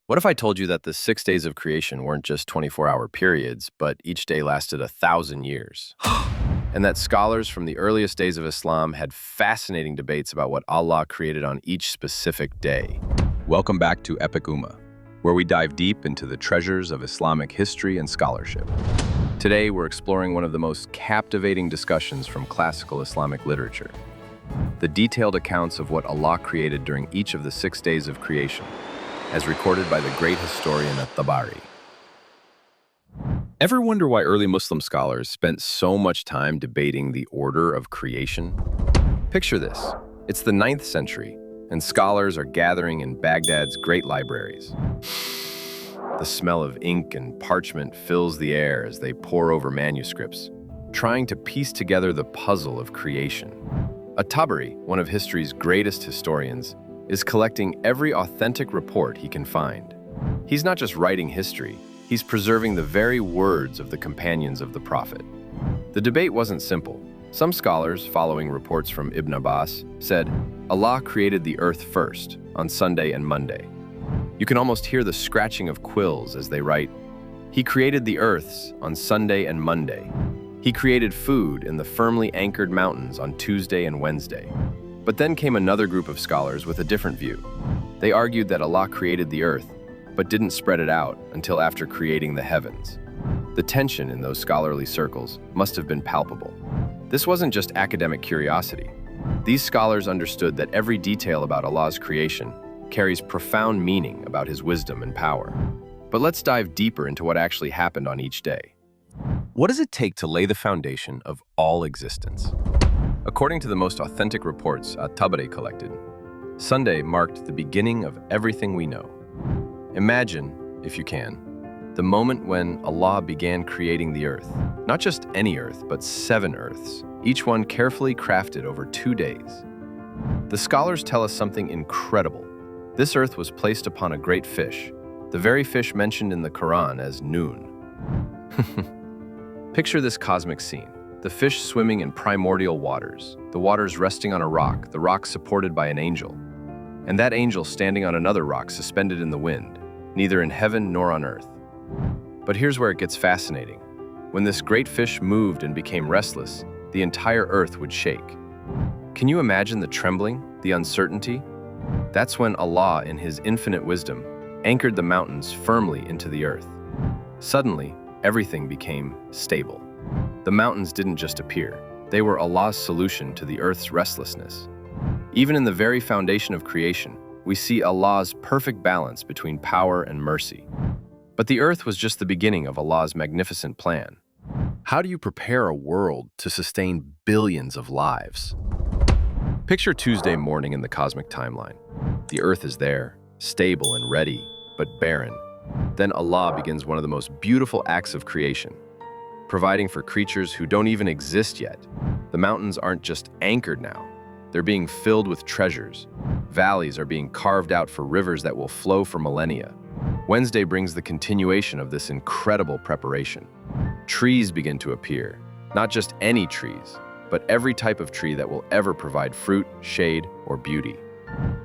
What if I told you that the 6 days of creation weren't just 24-hour periods, but each day lasted 1,000 years? And that scholars from the earliest days of Islam had fascinating debates about what Allah created on each specific day. Welcome back to Epic Ummah, where we dive deep into the treasures of Islamic history and scholarship. Today, we're exploring one of the most captivating discussions from classical Islamic literature: the detailed accounts of what Allah created during each of the 6 days of creation, as recorded by the great historian al-Tabari. Ever wonder why early Muslim scholars spent so much time debating the order of creation? Picture this. It's the 9th century, and scholars are gathering in Baghdad's great libraries. The smell of ink and parchment fills the air as they pore over manuscripts, trying to piece together the puzzle of creation. Al-Tabari, one of history's greatest historians, is collecting every authentic report he can find. He's not just writing history, he's preserving the very words of the companions of the Prophet. The debate wasn't simple. Some scholars, following reports from Ibn Abbas, said, Allah created the earth first, on Sunday and Monday. You can almost hear the scratching of quills as they write, He created the earths on Sunday and Monday. He created food in the firmly anchored mountains on Tuesday and Wednesday. But then came another group of scholars with a different view. They argued that Allah created the earth, but didn't spread it out until after creating the heavens. The tension in those scholarly circles must have been palpable. This wasn't just academic curiosity. These scholars understood that every detail about Allah's creation carries profound meaning about His wisdom and power. But let's dive deeper into what actually happened on each day. What does it take to lay the foundation of all existence? According to the most authentic reports al-Tabari collected, Sunday marked the beginning of everything we know. Imagine, if you can, the moment when Allah began creating the earth. Not just any earth, but 7 earths, each one carefully crafted over 2 days. The scholars tell us something incredible. This earth was placed upon a great fish, the very fish mentioned in the Quran as Nun. Picture this cosmic scene. The fish swimming in primordial waters, the waters resting on a rock, the rock supported by an angel, and that angel standing on another rock suspended in the wind, neither in heaven nor on earth. But here's where it gets fascinating. When this great fish moved and became restless, the entire earth would shake. Can you imagine the trembling, the uncertainty? That's when Allah, in His infinite wisdom, anchored the mountains firmly into the earth. Suddenly, everything became stable. The mountains didn't just appear. They were Allah's solution to the earth's restlessness. Even in the very foundation of creation, we see Allah's perfect balance between power and mercy. But the earth was just the beginning of Allah's magnificent plan. How do you prepare a world to sustain billions of lives? Picture Tuesday morning in the cosmic timeline. The earth is there, stable and ready, but barren. Then Allah begins one of the most beautiful acts of creation, providing for creatures who don't even exist yet. The mountains aren't just anchored now. They're being filled with treasures. Valleys are being carved out for rivers that will flow for millennia. Wednesday brings the continuation of this incredible preparation. Trees begin to appear. Not just any trees, but every type of tree that will ever provide fruit, shade, or beauty.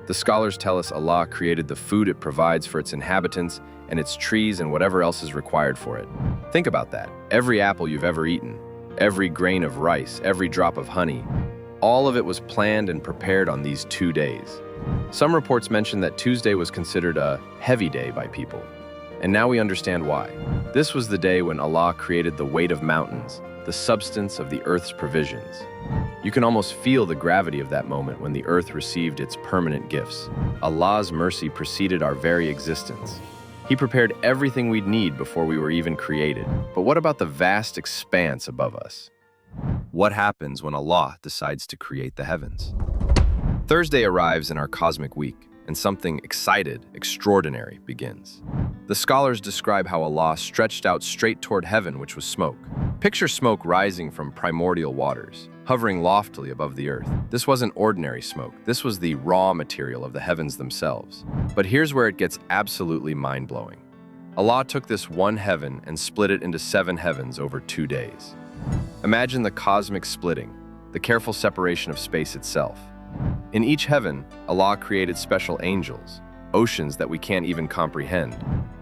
The scholars tell us Allah created the food it provides for its inhabitants and its trees and whatever else is required for it. Think about that. Every apple you've ever eaten, every grain of rice, every drop of honey, all of it was planned and prepared on these 2 days. Some reports mention that Tuesday was considered a heavy day by people, and now we understand why. This was the day when Allah created the weight of mountains, the substance of the earth's provisions. You can almost feel the gravity of that moment when the earth received its permanent gifts. Allah's mercy preceded our very existence. He prepared everything we'd need before we were even created. But what about the vast expanse above us? What happens when Allah decides to create the heavens? Thursday arrives in our cosmic week, and something extraordinary begins. The scholars describe how Allah stretched out straight toward heaven, which was smoke. Picture smoke rising from primordial waters, hovering loftily above the earth. This wasn't ordinary smoke. This was the raw material of the heavens themselves. But here's where it gets absolutely mind-blowing. Allah took this one heaven and split it into 7 heavens over 2 days. Imagine the cosmic splitting, the careful separation of space itself. In each heaven, Allah created special angels, oceans that we can't even comprehend,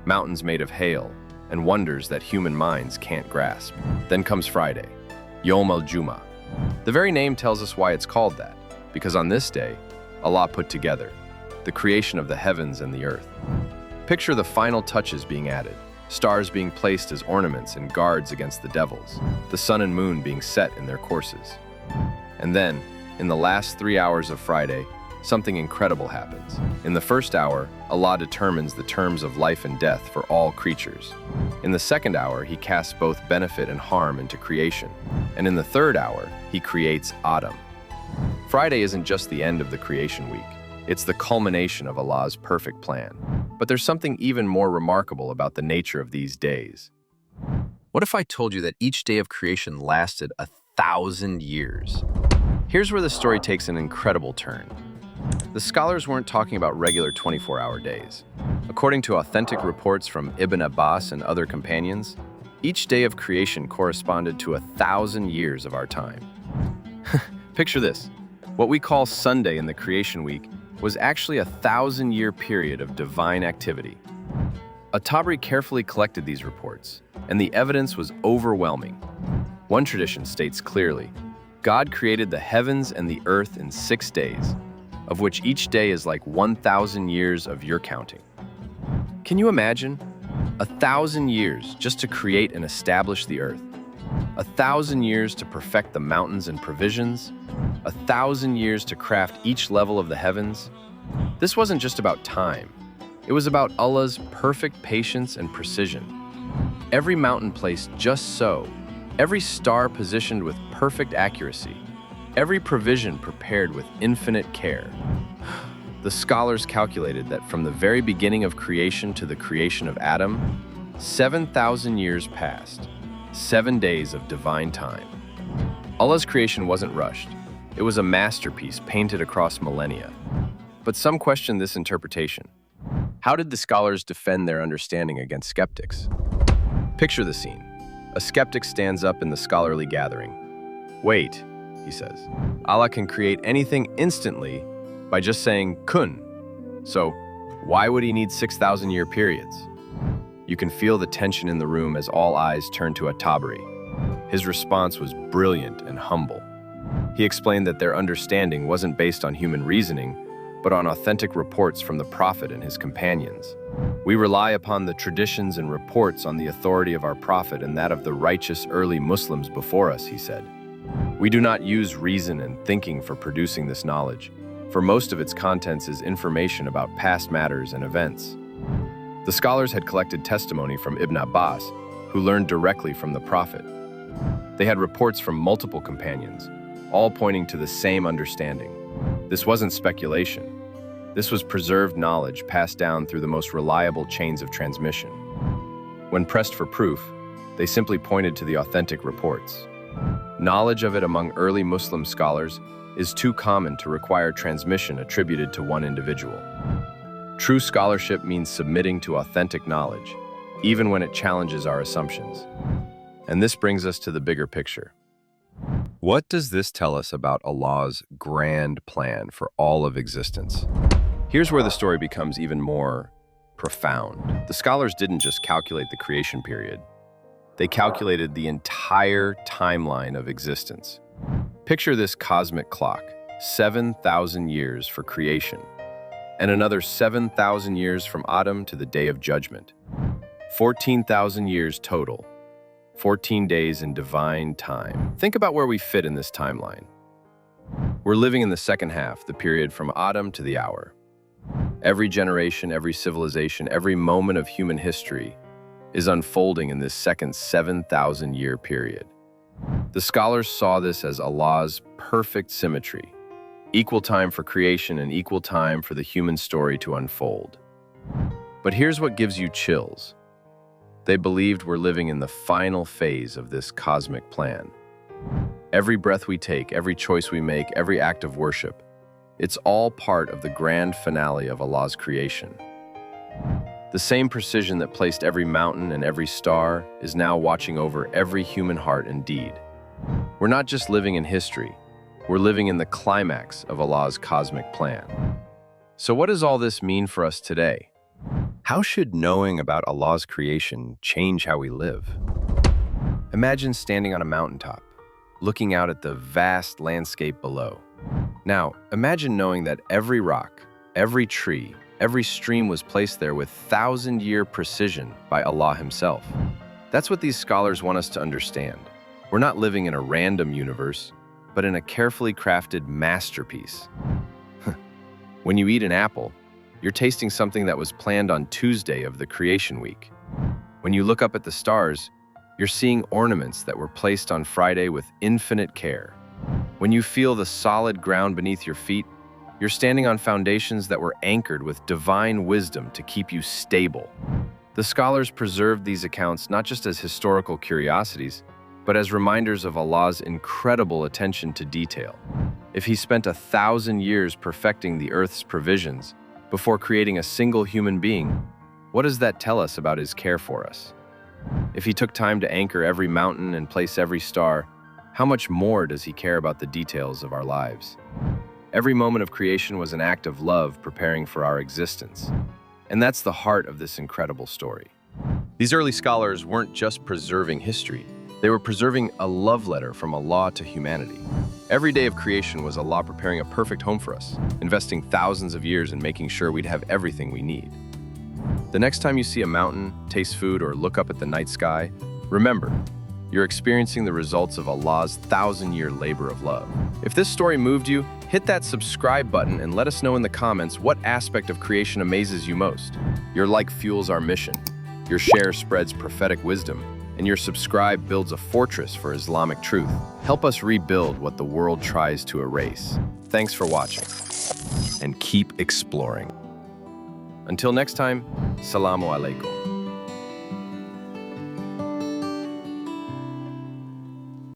mountains made of hail, and wonders that human minds can't grasp. Then comes Friday, Yom al-Jum'ah. The very name tells us why it's called that, because on this day, Allah put together the creation of the heavens and the earth. Picture the final touches being added, stars being placed as ornaments and guards against the devils, the sun and moon being set in their courses. And then, in the last 3 hours of Friday, something incredible happens. In the first hour, Allah determines the terms of life and death for all creatures. In the second hour, He casts both benefit and harm into creation. And in the third hour, He creates Adam. Friday isn't just the end of the creation week. It's the culmination of Allah's perfect plan. But there's something even more remarkable about the nature of these days. What if I told you that each day of creation lasted 1,000 years? Here's where the story takes an incredible turn. The scholars weren't talking about regular 24-hour days. According to authentic reports from Ibn Abbas and other companions, each day of creation corresponded to 1,000 years of our time. Picture this. What we call Sunday in the creation week was actually a 1,000-year period of divine activity. Al-Tabari carefully collected these reports, and the evidence was overwhelming. One tradition states clearly, God created the heavens and the earth in 6 days, of which each day is like 1,000 years of your counting. Can you imagine? 1,000 years just to create and establish the earth. 1,000 years to perfect the mountains and provisions. 1,000 years to craft each level of the heavens. This wasn't just about time. It was about Allah's perfect patience and precision. Every mountain placed just so. Every star positioned with perfect accuracy. Every provision prepared with infinite care. The scholars calculated that from the very beginning of creation to the creation of Adam, 7,000 years passed, 7 days of divine time. Allah's creation wasn't rushed. It was a masterpiece painted across millennia. But some question this interpretation. How did the scholars defend their understanding against skeptics? Picture the scene. A skeptic stands up in the scholarly gathering. Wait, he says. Allah can create anything instantly by just saying kun. So why would He need 6,000-year periods? You can feel the tension in the room as all eyes turn to al-Tabari. His response was brilliant and humble. He explained that their understanding wasn't based on human reasoning, but on authentic reports from the Prophet and his companions. We rely upon the traditions and reports on the authority of our Prophet and that of the righteous early Muslims before us, he said. We do not use reason and thinking for producing this knowledge, for most of its contents is information about past matters and events. The scholars had collected testimony from Ibn Abbas, who learned directly from the Prophet. They had reports from multiple companions, all pointing to the same understanding. This wasn't speculation. This was preserved knowledge passed down through the most reliable chains of transmission. When pressed for proof, they simply pointed to the authentic reports. Knowledge of it among early Muslim scholars is too common to require transmission attributed to one individual. True scholarship means submitting to authentic knowledge, even when it challenges our assumptions. And this brings us to the bigger picture. What does this tell us about Allah's grand plan for all of existence? Here's where the story becomes even more profound. The scholars didn't just calculate the creation period. They calculated the entire timeline of existence. Picture this cosmic clock, 7,000 years for creation, and another 7,000 years from Adam to the Day of Judgment. 14,000 years total. 14 days in divine time. Think about where we fit in this timeline. We're living in the second half, the period from Adam to the hour. Every generation, every civilization, every moment of human history is unfolding in this second 7,000-year period. The scholars saw this as Allah's perfect symmetry, equal time for creation and equal time for the human story to unfold. But here's what gives you chills. They believed we're living in the final phase of this cosmic plan. Every breath we take, every choice we make, every act of worship, it's all part of the grand finale of Allah's creation. The same precision that placed every mountain and every star is now watching over every human heart and deed. We're not just living in history, we're living in the climax of Allah's cosmic plan. So what does all this mean for us today? How should knowing about Allah's creation change how we live? Imagine standing on a mountaintop, looking out at the vast landscape below. Now, imagine knowing that every rock, every tree, every stream was placed there with thousand-year precision by Allah Himself. That's what these scholars want us to understand. We're not living in a random universe, but in a carefully crafted masterpiece. When you eat an apple, you're tasting something that was planned on Tuesday of the creation week. When you look up at the stars, you're seeing ornaments that were placed on Friday with infinite care. When you feel the solid ground beneath your feet, you're standing on foundations that were anchored with divine wisdom to keep you stable. The scholars preserved these accounts not just as historical curiosities, but as reminders of Allah's incredible attention to detail. If He spent 1,000 years perfecting the earth's provisions before creating a single human being, what does that tell us about His care for us? If He took time to anchor every mountain and place every star, how much more does He care about the details of our lives? Every moment of creation was an act of love preparing for our existence. And that's the heart of this incredible story. These early scholars weren't just preserving history, They were preserving a love letter from Allah to humanity. every day of creation was Allah preparing a perfect home for us, investing thousands of years in making sure we'd have everything we need. The next time you see a mountain, taste food, or look up at the night sky, remember, you're experiencing the results of Allah's 1,000-year labor of love. If this story moved you, hit that subscribe button and let us know in the comments what aspect of creation amazes you most. Your like fuels our mission, your share spreads prophetic wisdom, and your subscribe builds a fortress for Islamic truth. Help us rebuild what the world tries to erase. Thanks for watching, And keep exploring. until next time, Salamu Alaikum.